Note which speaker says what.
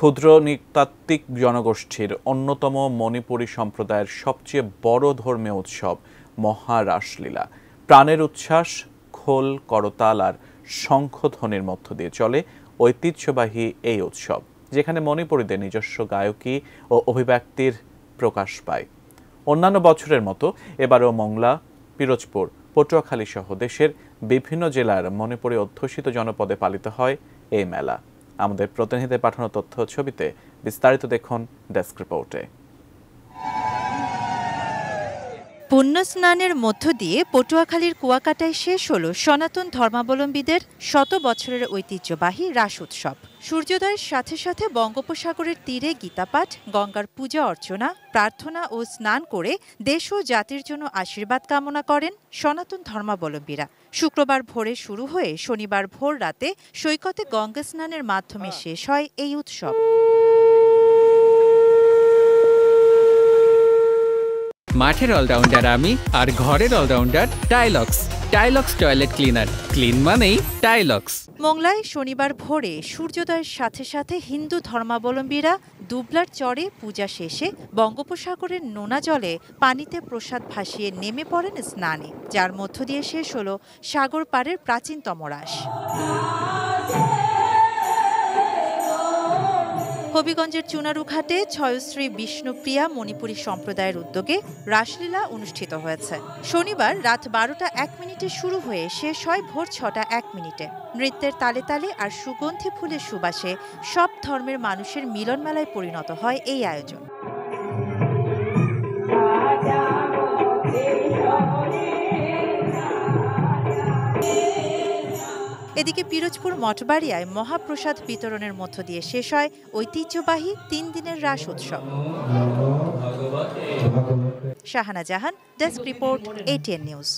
Speaker 1: ক্ষুদ্র নৃতাত্ত্বিক জনগোষ্ঠীর অন্যতম মণিপুরী সম্প্রদায়ের সবচেয়ে বড় ধর্মীয় উৎসব মহারাসলীলা। প্রাণের উচ্ছ্বাস, খোল, করতাল আর শঙ্খধ্বনির মধ্য দিয়ে চলে ঐতিহ্যবাহী এই উৎসব, যেখানে মণিপুরীদের নিজস্ব গায়কী ও অভিব্যক্তির প্রকাশ পায়। অন্যান্য বছরের মতো এবারও মংলা, পিরোজপুর, পটুয়াখালী সহ দেশের বিভিন্ন জেলার মণিপুরী অধ্যুষিত জনপদে পালিত হয় এই মেলা। আমাদের প্রতিনিধিদের পাঠানো তথ্য ছবিতে বিস্তারিত দেখুন ডেস্ক রিপোর্টে।
Speaker 2: পুণ্য স্নানের মধ্য দিয়ে পটুয়াখালীর কুয়াকাটায় শেষ হল সনাতন ধর্মাবলম্বীদের শত বছরের ঐতিহ্যবাহী রাস উৎসব। সূর্যোদয়ের সাথে সাথে বঙ্গোপসাগরের তীরে গীতাপাঠ, গঙ্গার পূজা অর্চনা, প্রার্থনা ও স্নান করে দেশ ও জাতির জন্য আশীর্বাদ কামনা করেন সনাতন ধর্মাবলম্বীরা। শুক্রবার ভোরে শুরু হয়ে শনিবার ভোর রাতে সৈকতে গঙ্গা স্নানের মাধ্যমে শেষ হয় এই উৎসব।
Speaker 3: মাঠের অলরাউন্ডার আমি, আর ঘরের allrounder Tylox. Tylox toilet cleaner, clean মানেই টাইলক্স।
Speaker 2: মংলায় শনিবার ভোরে সূর্যোদয়ের সাথে সাথে হিন্দু ধর্মাবলম্বীরা দুবলার চরে পূজা শেষে বঙ্গোপসাগরের নোনা জলে পানিতে প্রসাদ ভাসিয়ে নেমে পড়েন স্নানে, যার মধ্য দিয়ে শেষ হল সাগর পাড়ের প্রাচীনতম রাস। হবিগঞ্জের চুনারুঘাটে ছয়শ্রী বিষ্ণুপ্রিয়া মণিপুরী সম্প্রদায়ের উদ্যোগে রাসলীলা অনুষ্ঠিত হয়েছে। শনিবার রাত 12টা 1 মিনিটে শুরু হয়ে শেষ হয় ভোর 6টা 1 মিনিটে। নৃত্যের তালে তালে আর সুগন্ধি ফুলের সুবাসে সব ধর্মের মানুষের মিলন মেলায় পরিণত হয় এই আয়োজন। এদিকে পিরোজপুর মঠবাড়িয়ায় মহাপ্রসাদ বিতরণের মধ্য দিয়ে শেষ হয় ঐতিহ্যবাহী 3 দিনের রাস উৎসব। শাহানা জাহান, ডেস্ক রিপোর্ট, ATN নিউজ।